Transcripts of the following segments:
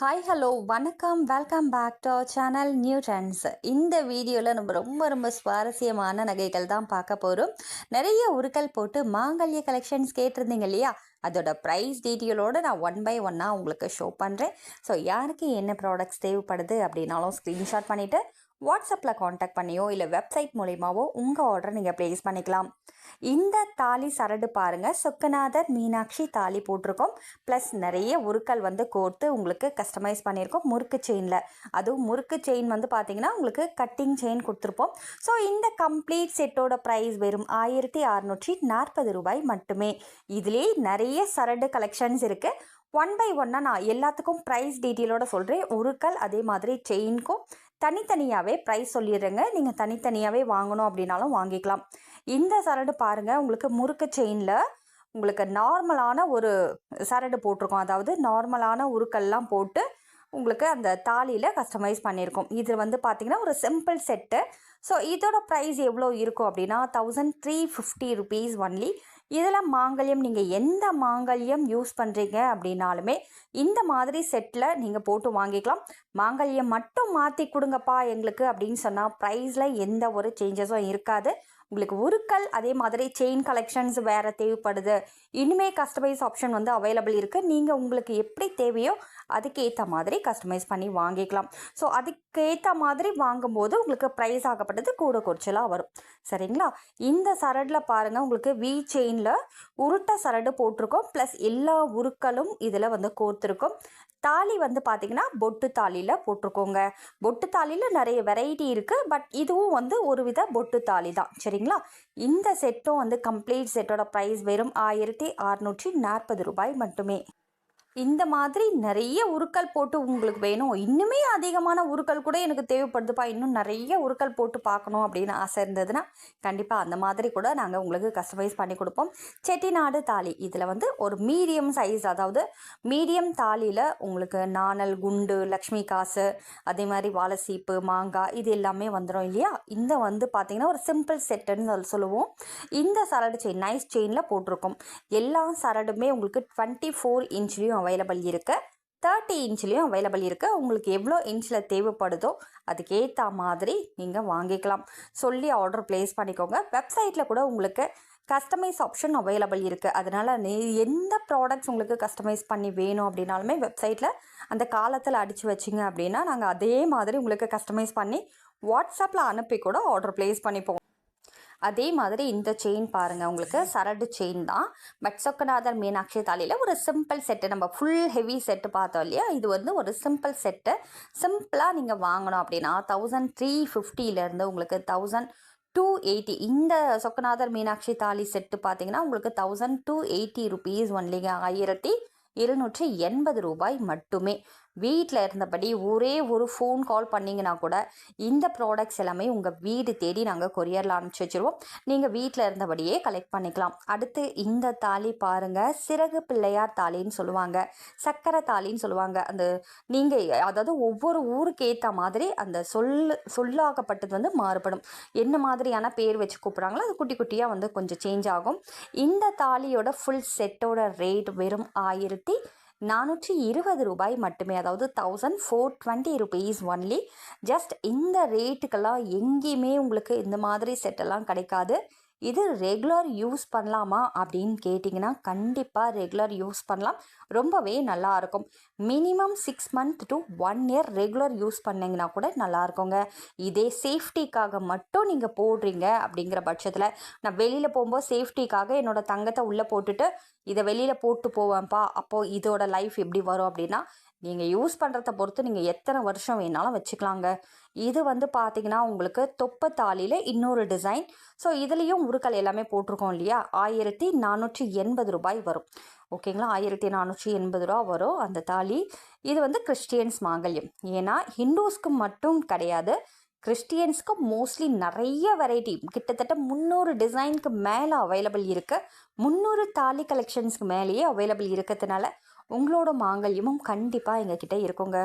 Hi hello வணக்கம் welcome back to our channel new trends. இந்த வீடியோவில் நம்ம ரொம்ப சுவாரஸ்யமான நகைகள் தான் பார்க்க போகிறோம். நிறைய உருக்கள் போட்டு மாங்கல்ய கலெக்ஷன்ஸ் கேட்டிருந்தீங்க இல்லையா, அதோட ப்ரைஸ் டீட்டெயிலோடு நான் ஒன் பை ஒன்னாக உங்களுக்கு ஷோ பண்ணுறேன். ஸோ யாருக்கு என்ன ப்ராடக்ட்ஸ் தேவைப்படுது அப்படின்னாலும் ஸ்க்ரீன்ஷாட் பண்ணிவிட்டு வாட்ஸ்அப்பில் காண்டாக்ட் பண்ணியோ இல்லை வெப்சைட் மூலியமாவோ உங்கள் ஆர்டரை நீங்கள் ப்ளேஸ் பண்ணிக்கலாம். இந்த தாலி சரடு பாருங்கள், சொக்கநாதர் மீனாட்சி தாலி போட்டிருக்கோம். ப்ளஸ் நிறைய உருக்கள் கோர்த்து உங்களுக்கு கஸ்டமைஸ் பண்ணியிருக்கோம் முறுக்கு செயினில். அதுவும் முறுக்கு செயின் பார்த்தீங்கன்னா உங்களுக்கு கட்டிங் செயின் கொடுத்துருப்போம். ஸோ இந்த கம்ப்ளீட் செட்டோட ப்ரைஸ் வெறும் 1640 ரூபாய் மட்டுமே. இதுலேயே நிறைய சரடு கலெக்ஷன்ஸ் இருக்குது. ஒன் பை ஒன்னாக நான் எல்லாத்துக்கும் ப்ரைஸ் டீட்டெயிலோட சொல்கிறேன். உருக்கள் அதே மாதிரி செயின்க்கும் தனித்தனியாகவே ப்ரைஸ் சொல்லிடுறேங்க. நீங்கள் தனித்தனியாகவே வாங்கணும் அப்படின்னாலும் வாங்கிக்கலாம். இந்த சரடு பாருங்கள், உங்களுக்கு முறுக்கு செயினில் உங்களுக்கு நார்மலான ஒரு சரடு போட்டிருக்கோம். அதாவது நார்மலான உருக்கள்லாம் போட்டு உங்களுக்கு அந்த தாலியில் கஸ்டமைஸ் பண்ணியிருக்கோம். இது பார்த்திங்கன்னா ஒரு சிம்பிள் செட்டு. ஸோ இதோட ப்ரைஸ் எவ்வளோ இருக்கும் அப்படின்னா 1350 ருபீஸ் ஒன்லி. இதில் மாங்கல்யம் நீங்கள் எந்த மாங்கல்யம் யூஸ் பண்ணுறீங்க அப்படின்னாலுமே இந்த மாதிரி செட்டில் நீங்கள் போட்டு வாங்கிக்கலாம். மாங்கல்யம் மட்டும் மாற்றி கொடுங்கப்பா எங்களுக்கு அப்படின்னு சொன்னால் ப்ரைஸில் எந்த ஒரு சேஞ்சஸும் இருக்காது. உங்களுக்கு உருக்கள் அதே மாதிரி செயின் கலெக்ஷன்ஸ் வேறு தேவைப்படுது, இனிமே கஸ்டமைஸ் ஆப்ஷன் அவைலபிள் இருக்குது. நீங்கள் உங்களுக்கு எப்படி தேவையோ அதுக்கேற்ற மாதிரி கஸ்டமைஸ் பண்ணி வாங்கிக்கலாம். ஸோ அதுக்கேற்ற மாதிரி வாங்கும்போது உங்களுக்கு ப்ரைஸ் ஆகப்பட்டது கூட குறைச்சலாக வரும். சரிங்களா? இந்த சரடில் பாருங்கள், உங்களுக்கு வி செயினில் உருட்ட சரடு போட்டிருக்கோம். ப்ளஸ் எல்லா உருக்களும் இதில் கோர்த்துருக்கோம். தாலி பார்த்தீங்கன்னா பொட்டு தாலியில் போட்டிருக்கோங்க. பொட்டு தாலியில் நிறைய வெரைட்டி இருக்குது. பட் இதுவும் ஒரு வித பொட்டு தாலி தான். சரிங்களா? இந்த செட்டும் கம்ப்ளீட் செட்டோட ப்ரைஸ் வெறும் 1640 ரூபாய் மட்டுமே. இந்த மாதிரி நிறைய உருக்கள் போட்டு உங்களுக்கு வேணும், இன்னுமே அதிகமான உருக்கள் கூட எனக்கு தேவைப்படுதுப்பா, இன்னும் நிறைய உருக்கள் போட்டு பார்க்கணும் அப்படின்னு ஆசை இருந்ததுன்னா கண்டிப்பாக அந்த மாதிரி கூட நாங்கள் உங்களுக்கு கஸ்டமைஸ் பண்ணி கொடுப்போம். செட்டிநாடு தாலி இதில் ஒரு மீடியம் சைஸ், அதாவது மீடியம் தாலியில் உங்களுக்கு நாணல், குண்டு, லக்ஷ்மி காசு, அதே மாதிரி வாழைசீப்பு, மாங்காய் இது எல்லாமே வந்துடும் இல்லையா. இந்த பார்த்திங்கன்னா ஒரு சிம்பிள் செட்டுன்னு சொல்லுவோம். இந்த சரடு செயின் நைஸ் செயினில் போட்டிருக்கோம். எல்லா சரடுமே உங்களுக்கு 24 இன்ச்லேயும் அவைலபிள் இருக்குது, 30 இன்ச்லேயும் அவைலபிள் இருக்குது. உங்களுக்கு எவ்வளோ இன்ச்சில் தேவைப்படுதோ அதுக்கேற்ற மாதிரி நீங்கள் வாங்கிக்கலாம். சொல்லி ஆர்டர் ப்ளேஸ் பண்ணிக்கோங்க. வெப்சைட்டில் கூட உங்களுக்கு கஸ்டமைஸ் ஆப்ஷன் அவைலபிள் இருக்குது. அதனால் எந்த ப்ராடக்ட்ஸ் உங்களுக்கு கஸ்டமைஸ் பண்ணி வேணும் அப்படின்னாலுமே வெப்சைட்டில் அந்த காலத்தில் அடித்து வச்சிங்க அப்படின்னா நாங்கள் அதே மாதிரி உங்களுக்கு கஸ்டமைஸ் பண்ணி வாட்ஸ்அப்பில் அனுப்பி கூட ஆர்டர் ப்ளேஸ் பண்ணிப்போம். அதே மாதிரி இந்த செயின் பாருங்கள், உங்களுக்கு சரடு செயின் தான். பட் சொக்கநாதர் மீனாட்சி தாலியில் ஒரு சிம்பிள் செட்டு, நம்ம ஃபுல் ஹெவி செட்டு பார்த்தோம் இல்லையா, இது ஒரு சிம்பிள் செட்டு. சிம்பிளாக நீங்கள் வாங்கணும் அப்படின்னா 1350 உங்களுக்கு 1280. இந்த சொக்கநாதர் மீனாட்சி தாலி செட்டு பார்த்தீங்கன்னா உங்களுக்கு 1280 ருபீஸ் ஒன்லிங்க. 1280 ரூபாய் மட்டுமே. வீட்டில் இருந்தபடி ஒரே ஒரு ஃபோன் கால் பண்ணிங்கன்னா கூட இந்த ப்ராடக்ட்ஸ் எல்லாமே உங்கள் வீடு தேடி நாங்கள் கொரியரில் அனுப்பிச்சி வச்சுருவோம். நீங்கள் வீட்டில் இருந்தபடியே கலெக்ட் பண்ணிக்கலாம். அடுத்து இந்த தாலி பாருங்கள், சிறகு பிள்ளையார் தாலின்னு சொல்லுவாங்க, சக்கரை தாலின்னு சொல்லுவாங்க. அந்த நீங்கள் அதாவது ஒவ்வொரு ஊருக்கு ஏற்ற மாதிரி அந்த சொல்லாகப்பட்டது மாறுபடும். என்ன மாதிரியான பேர் வச்சு கூப்பிட்றாங்களோ அது குட்டி குட்டியாக கொஞ்சம் சேஞ்ச் ஆகும். இந்த தாலியோட ஃபுல் செட்டோட ரேட் வெறும் 1420 ரூபாய் மட்டுமே. அதாவது 1420 ருபீஸ் ஒன்லி. ஜஸ்ட் இந்த ரேட்டுக்கெல்லாம் எங்கேயுமே உங்களுக்கு இந்த மாதிரி செட்டெல்லாம் கிடைக்காது. இது ரெகுலர் யூஸ் பண்ணலாமா அப்படின்னு கேட்டிங்கன்னா கண்டிப்பாக ரெகுலர் யூஸ் பண்ணலாம், ரொம்பவே நல்லாயிருக்கும். Minimum 6 month to 1 year regular use பண்ணிங்கன்னா கூட நல்லாயிருக்குங்க. இதே சேஃப்டிக்காக மட்டும் நீங்கள் போடுறீங்க அப்படிங்கிற பட்சத்தில், நான் வெளியில் போகும்போது சேஃப்டிக்காக என்னோடய தங்கத்தை உள்ளே போட்டுட்டு இதை வெளியில் போட்டு போவேன்ப்பா, அப்போது இதோட லைஃப் எப்படி வரும் அப்படின்னா, நீங்கள் யூஸ் பண்ணுறத பொறுத்து நீங்கள் எத்தனை வருஷம் வேணாலும் வச்சுக்கலாங்க. இது பார்த்திங்கன்னா உங்களுக்கு தொப்பை தாலியில் இன்னொரு டிசைன். ஸோ இதுலேயும் உருக்கள் எல்லாமே போட்டிருக்கோம் இல்லையா, 1480 ரூபாய் வரும். ஓகேங்களா? 1480 ரூபா வரும் அந்த தாலி. இது கிறிஸ்டியன்ஸ் மாங்கல்யம். ஏன்னா ஹிந்துஸ்க்கு மட்டும் கிடையாது, கிறிஸ்டியன்ஸ்க்கு மோஸ்ட்லி நிறைய வெரைட்டி, கிட்டத்தட்ட 300 டிசைனுக்கு மேலே அவைலபிள் இருக்குது. 300 தாலி கலெக்ஷன்ஸ்க்கு மேலேயே அவைலபிள் இருக்கிறதுனால உங்களோட மாங்கல்யமும் கண்டிப்பாக எங்ககிட்ட இருக்குங்க.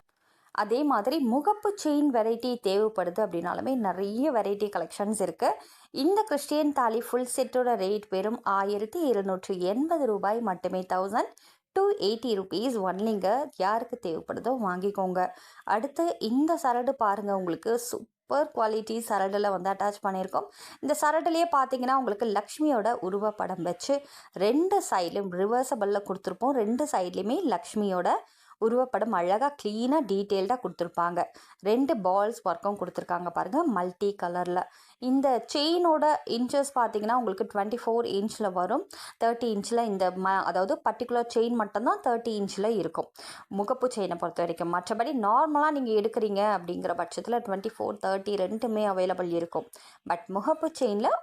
அதே மாதிரி முகப்பு செயின் வெரைட்டி தேவைப்படுது அப்படின்னாலுமே நிறைய வெரைட்டி கலெக்ஷன்ஸ் இருக்குது. இந்த கிறிஸ்டியன் தாலி ஃபுல் செட்டோட ரேட் வெறும் 1780 ரூபாய் மட்டுமே. ₹280 ஒன்லிங்க. யாருக்கு தேவைப்படுதோ வாங்கிக்கோங்க. அடுத்து இந்த சரடு பாருங்கள், உங்களுக்கு சூப்பர் குவாலிட்டி சரடில் வந்து அட்டாச் பண்ணியிருக்கோம். இந்த சரடுலேயே பார்த்தீங்கன்னா உங்களுக்கு லக்ஷ்மியோட உருவப்படம் வச்சு 2 சைட்லையும் ரிவர்சபிளில் கொடுத்துருப்போம். 2 சைட்லேயுமே லக்ஷ்மியோட உருவப்படம் அழகாக க்ளீனாக டீட்டெயில்டாக கொடுத்துருப்பாங்க. 2 பால்ஸ் ஒர்க்கும் கொடுத்துருக்காங்க பாருங்கள், மல்டி கலரில். இந்த செயினோட இன்ச்சஸ் பார்த்தீங்கன்னா உங்களுக்கு 24 இன்ச்சில் வரும். 30 இன்ச்சில் இந்த அதாவது பர்டிகுலர் செயின் மட்டும்தான் 30 இன்ச்சில் இருக்கும் முகப்பு செயினை பொறுத்த வரைக்கும். மற்றபடி நார்மலாக நீங்கள் எடுக்கிறீங்க அப்படிங்கிற பட்சத்தில் 24, 30 ரெண்டுமே அவைலபிள் இருக்கும். பட் முகப்பு செயினில்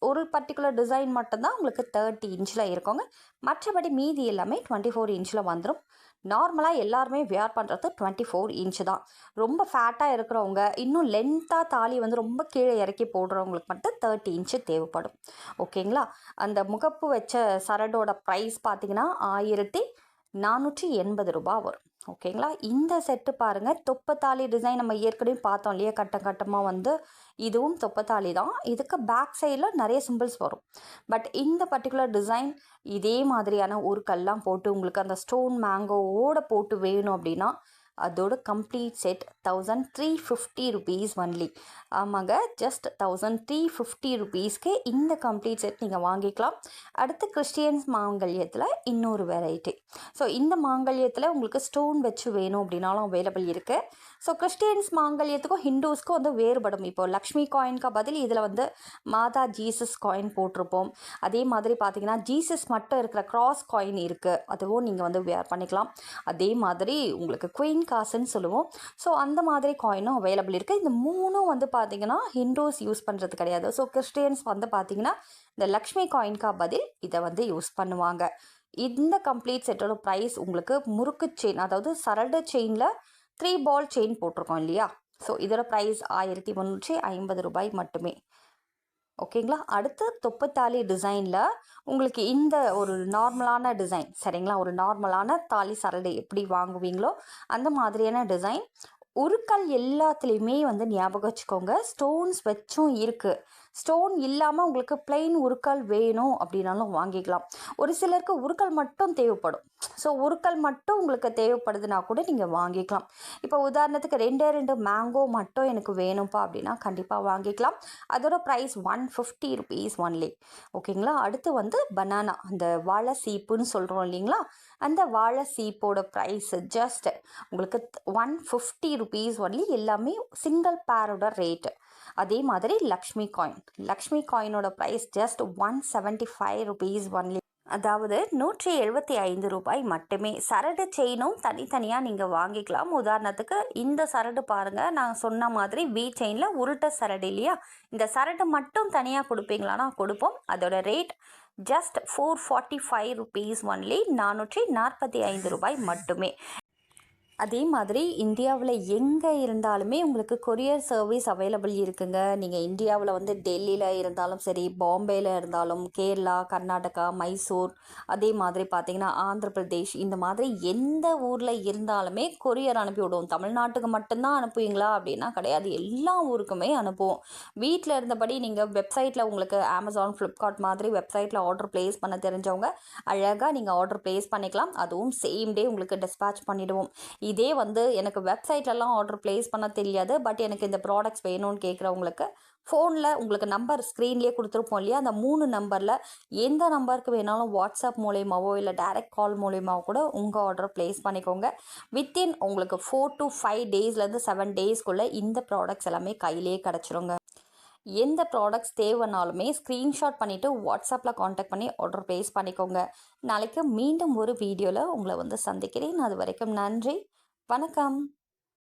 ஒரு பர்டிகுலர் டிசைன் மட்டும்தான் உங்களுக்கு 30 இன்ச்சில் இருக்குங்க. மற்றபடி மீதி எல்லாமே 24 இன்ச்சில் வந்துடும். நார்மலாக எல்லாருமே வியர் பண்ணுறது 24 இன்ச்சு தான். ரொம்ப ஃபேட்டாக இருக்கிறவங்க, இன்னும் லென்த்தாக தாலி வந்து ரொம்ப கீழே இறக்கி போடுறவங்களுக்கு மட்டும் 30 இன்ச்சு தேவைப்படும். ஓகேங்களா? அந்த முகப்பு வச்ச சரடோட ப்ரைஸ் பார்த்தீங்கன்னா ₹1480 வரும். ஓகேங்களா? இந்த செட்டு பாருங்கள், தொப்பத்தாலி டிசைன் நம்ம ஏற்கனவே பார்த்தோம் இல்லையா, கட்டமாக வந்து இதுவும் தொப்பத்தாலி தான். இதுக்கு பேக் சைடில் நிறைய சிம்பிள்ஸ் வரும். பட் இந்த பர்டிகுலர் டிசைன் இதே மாதிரியான ஊருக்கெல்லாம் போட்டு உங்களுக்கு அந்த ஸ்டோன் மேங்கோவோட போட்டு வேணும் அப்படின்னா அதோட கம்ப்ளீட் செட் ₹1350 ஒன்லி. ஆமாங்க, ஜஸ்ட் ₹1350 இந்த கம்ப்ளீட் செட் நீங்கள் வாங்கிக்கலாம். அடுத்து கிறிஸ்டியன்ஸ் மாங்கல்யத்தில் இன்னொரு வெரைட்டி. ஸோ இந்த மாங்கல்யத்தில் உங்களுக்கு ஸ்டோன் வச்சு வேணும் அப்படின்னாலும் அவைலபிள் இருக்குது. ஸோ கிறிஸ்டியன்ஸ் மாங்கல்யத்துக்கும் ஹிந்துஸ்க்கும் வந்து வேறுபடும். இப்போ லக்ஷ்மி காயின்க்கு பதில் இதில் வந்து மாதா ஜீசஸ் காயின் போட்டிருப்போம். அதே மாதிரி பார்த்தீங்கன்னா ஜீசஸ் மட்டும் இருக்கிற கிராஸ் காயின் இருக்குது, அதுவும் நீங்கள் வந்து வேர் பண்ணிக்கலாம். அதே மாதிரி உங்களுக்கு குயின் காசுன்னு சொல்லுவோம். ஸோ அந்த மாதிரி காயினும் அவைலபிள் இருக்குது. இந்த மூணும் வந்து பார்த்திங்கன்னா ஹிந்துஸ் யூஸ் பண்ணுறது கிடையாது. ஸோ கிறிஸ்டியன்ஸ் வந்து பார்த்திங்கன்னா இந்த லக்ஷ்மி காயின்கா பதில் இதை வந்து யூஸ் பண்ணுவாங்க. இந்த கம்ப்ளீட் செட்டோட ப்ரைஸ் உங்களுக்கு முறுக்கு செயின், அதாவது சரடு செயினில் 3 பால் செயின் போட்டிருக்கோம் இல்லையா, ஸோ இதோட ப்ரைஸ் ₹1350 மட்டுமே. ஓகேங்களா? அடுத்து தொப்பத்தாலி டிசைனில் உங்களுக்கு இந்த ஒரு நார்மலான டிசைன், சரிங்களா, ஒரு நார்மலான தாலி சரடு எப்படி வாங்குவீங்களோ அந்த மாதிரியான டிசைன். உருக்கள் எல்லாத்துலேயுமே வந்து ஞாபகம் வச்சுக்கோங்க, ஸ்டோன்ஸ் வச்சும் இருக்குது. ஸ்டோன் இல்லாமல் உங்களுக்கு பிளெயின் உருக்கள் வேணும் அப்படின்னாலும் வாங்கிக்கலாம். ஒரு சிலருக்கு உருக்கள் மட்டும் தேவைப்படும். ஸோ உருக்கள் மட்டும் உங்களுக்கு தேவைப்படுதுன்னா கூட நீங்கள் வாங்கிக்கலாம். இப்போ உதாரணத்துக்கு 2 மேங்கோ மட்டும் எனக்கு வேணும்ப்பா அப்படின்னா கண்டிப்பாக வாங்கிக்கலாம். அதோட ப்ரைஸ் ₹150 ஒன்லி. ஓகேங்களா? அடுத்து வந்து பனானா, அந்த வாழை சீப்புன்னு சொல்கிறோம் இல்லைங்களா, அந்த வாழை சீப்போட ப்ரைஸ் ஜஸ்ட் உங்களுக்கு ₹150 ஒன்லி. எல்லாமே சிங்கிள் பேரோட ரேட்டு. அதே மாதிரி லக்ஷ்மி காயினோட ப்ரைஸ் ஜஸ்ட் ₹175 ஒன்லி. அதாவது ₹175 மட்டுமே. சரடு செயினும் தனித்தனியாக நீங்கள் வாங்கிக்கலாம். உதாரணத்துக்கு இந்த சரடு பாருங்கள், நான் சொன்ன மாதிரி வி செயினில் உருட்ட சரடு இல்லையா, இந்த சரடு மட்டும் தனியாக கொடுப்பீங்களான்னா கொடுப்போம். அதோட ரேட் ஜஸ்ட் ₹445 ஒன்லி, ₹445 மட்டுமே. அதே மாதிரி இந்தியாவில் எங்கே இருந்தாலுமே உங்களுக்கு கொரியர் சர்வீஸ் அவைலபிள் இருக்குங்க. நீங்கள் இந்தியாவில் வந்து டெல்லியில் இருந்தாலும் சரி, பாம்பேயில் இருந்தாலும், கேரளா, கர்நாடகா, மைசூர், அதே மாதிரி பார்த்திங்கன்னா ஆந்திர பிரதேஷ், இந்த மாதிரி எந்த ஊரில் இருந்தாலுமே கொரியர் அனுப்பி விடுவோம். தமிழ்நாட்டுக்கு மட்டும்தான் அனுப்புவீங்களா அப்படின்னா கிடையாது, எல்லா ஊருக்குமே அனுப்புவோம். வீட்டில் இருந்தபடி நீங்கள் வெப்சைட்டில் உங்களுக்கு அமேசான், ஃப்ளிப்கார்ட் மாதிரி வெப்சைட்டில் ஆர்டர் ப்ளேஸ் பண்ண தெரிஞ்சவங்க அழகாக நீங்கள் ஆர்டர் ப்ளேஸ் பண்ணிக்கலாம். அதுவும் சேம் டே உங்களுக்கு டிஸ்பேச் பண்ணிவிடுவோம். இதே வந்து எனக்கு வெப்சைட்லலாம் ஆர்டர் ப்ளேஸ் பண்ண தெரியாது, பட் எனக்கு இந்த ப்ராடக்ட்ஸ் வேணும்னு கேட்குறவங்களுக்கு ஃபோனில் உங்களுக்கு நம்பர் ஸ்க்ரீன்லேயே கொடுத்துருப்போம் இல்லையா, அந்த 3 நம்பரில் எந்த நம்பருக்கு வேணாலும் வாட்ஸ்அப் மூலயமாவோ இல்லை டைரக்ட் கால் மூலயமாவோ கூட உங்கள் ஆர்டர் ப்ளேஸ் பண்ணிக்கோங்க. வித்தின் உங்களுக்கு 4 to 5 டேஸ்லேருந்து 7 டேஸ்க்குள்ளே இந்த ப்ராடக்ட்ஸ் எல்லாமே கையிலே கிடச்சிருங்க. எந்த ப்ராடக்ட்ஸ் தேவைனாலுமே ஸ்க்ரீன்ஷாட் பண்ணிவிட்டு வாட்ஸ்அப்பில் காண்டாக்ட் பண்ணி ஆர்டர் ப்ளேஸ் பண்ணிக்கோங்க. நாளைக்கு மீண்டும் ஒரு வீடியோவில் உங்களை வந்து சந்திக்கிறேன். அது வரைக்கும் நன்றி, வணக்கம்.